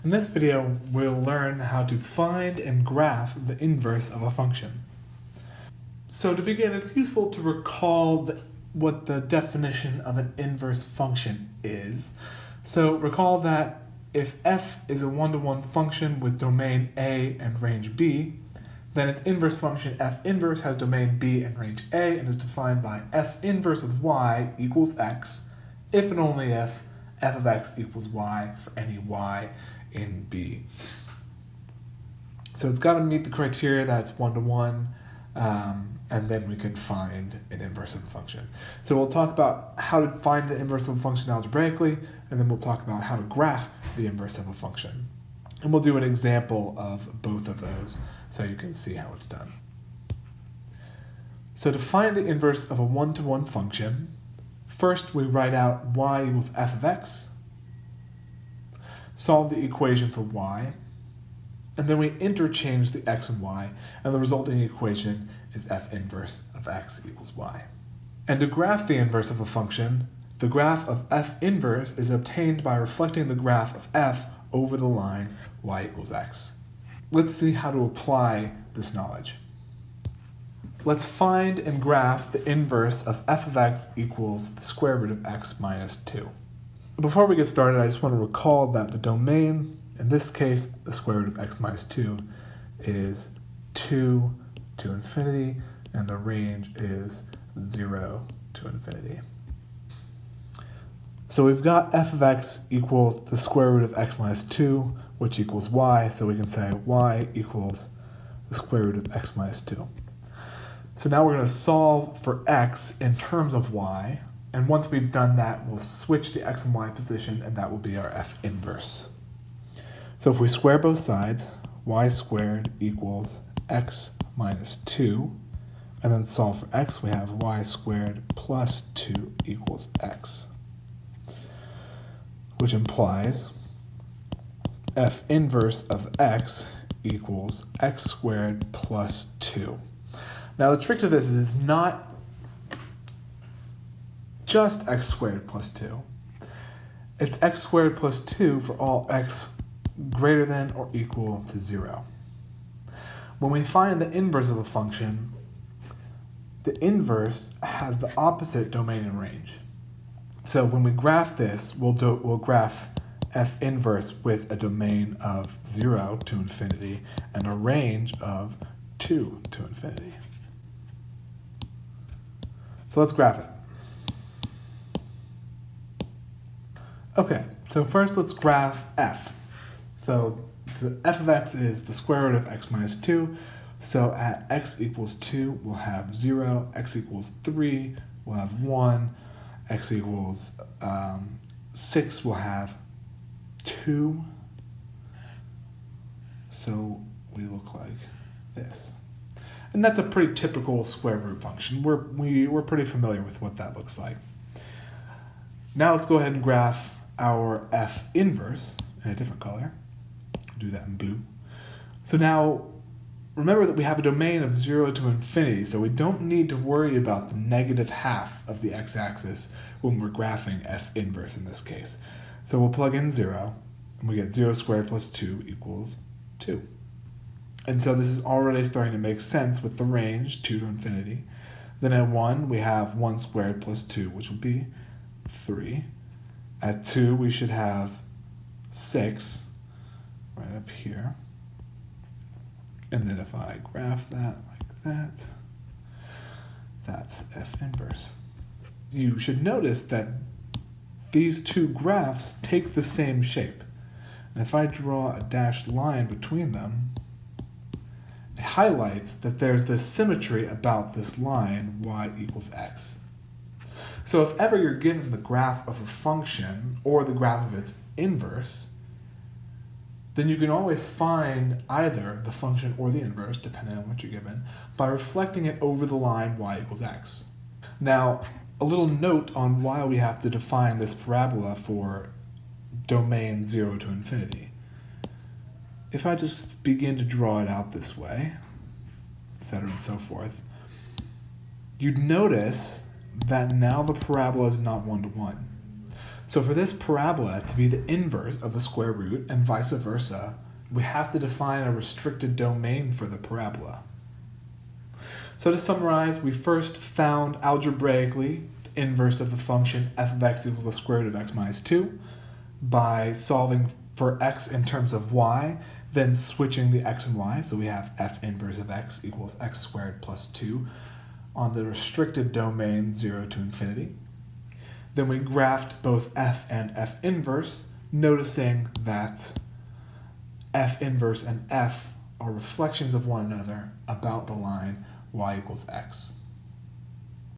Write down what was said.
In this video, we'll learn how to find and graph the inverse of a function. So to begin, it's useful to recall what the definition of an inverse function is. So recall that if f is a one-to-one function with domain A and range B, then its inverse function f inverse has domain B and range A and is defined by f inverse of y equals x if and only if f of x equals y for any y in B. So it's got to meet the criteria that it's one-to-one, and then we can find an inverse of a function. So we'll talk about how to find the inverse of a function algebraically, and then we'll talk about how to graph the inverse of a function. And we'll do an example of both of those so you can see how it's done. So to find the inverse of a one-to-one function, first we write out y equals f of x, solve the equation for y, and then we interchange the x and y, and the resulting equation is f inverse of x equals y. And to graph the inverse of a function, the graph of f inverse is obtained by reflecting the graph of f over the line y equals x. Let's see how to apply this knowledge. Let's find and graph the inverse of f of x equals the square root of x minus 2. Before we get started, I just want to recall that the domain, in this case, the square root of x minus 2, is 2 to infinity, and the range is 0 to infinity. So we've got f of x equals the square root of x minus 2, which equals y, so we can say y equals the square root of x minus 2. So now we're going to solve for x in terms of y, and once we've done that, we'll switch the x and y position, and that will be our f inverse. So if we square both sides, y squared equals x minus 2, and then solve for x, we have y squared plus 2 equals x, which implies f inverse of x equals x squared plus 2. Now the trick to this is it's not just x squared plus 2. It's x squared plus 2 for all x greater than or equal to 0. When we find the inverse of a function, the inverse has the opposite domain and range. So when we graph this, we'll graph f inverse with a domain of 0 to infinity and a range of 2 to infinity. So let's graph it. Okay, so first let's graph f. So the f of x is the square root of x minus 2. So at x equals 2, we'll have 0. X equals 3, we'll have 1. X equals 6, we'll have 2. So we look like this. And that's a pretty typical square root function. We're pretty familiar with what that looks like. Now let's go ahead and graph our f inverse in a different color. Do that in blue. So now remember that we have a domain of 0 to infinity, so we don't need to worry about the negative half of the x-axis when we're graphing f inverse in this case. So we'll plug in 0, and we get 0 squared plus 2 equals 2. And so this is already starting to make sense with the range, 2 to infinity. Then at 1, we have 1 squared plus 2, which will be 3. At 2, we should have 6, right up here. And then if I graph that like that, that's f inverse. You should notice that these two graphs take the same shape. And if I draw a dashed line between them, it highlights that there's this symmetry about this line, y equals x. So if ever you're given the graph of a function or the graph of its inverse, then you can always find either the function or the inverse, depending on what you're given, by reflecting it over the line y equals x. Now, a little note on why we have to define this parabola for domain 0 to infinity. If I just begin to draw it out this way, etc. and so forth, you'd notice that now the parabola is not one-to-one. So for this parabola to be the inverse of the square root and vice versa, we have to define a restricted domain for the parabola. So to summarize, we first found algebraically the inverse of the function f of x equals the square root of x minus 2 by solving for x in terms of y, then switching the x and y. So we have f inverse of x equals x squared plus 2 on the restricted domain 0 to infinity. Then we graphed both f and f inverse, noticing that f inverse and f are reflections of one another about the line y equals x.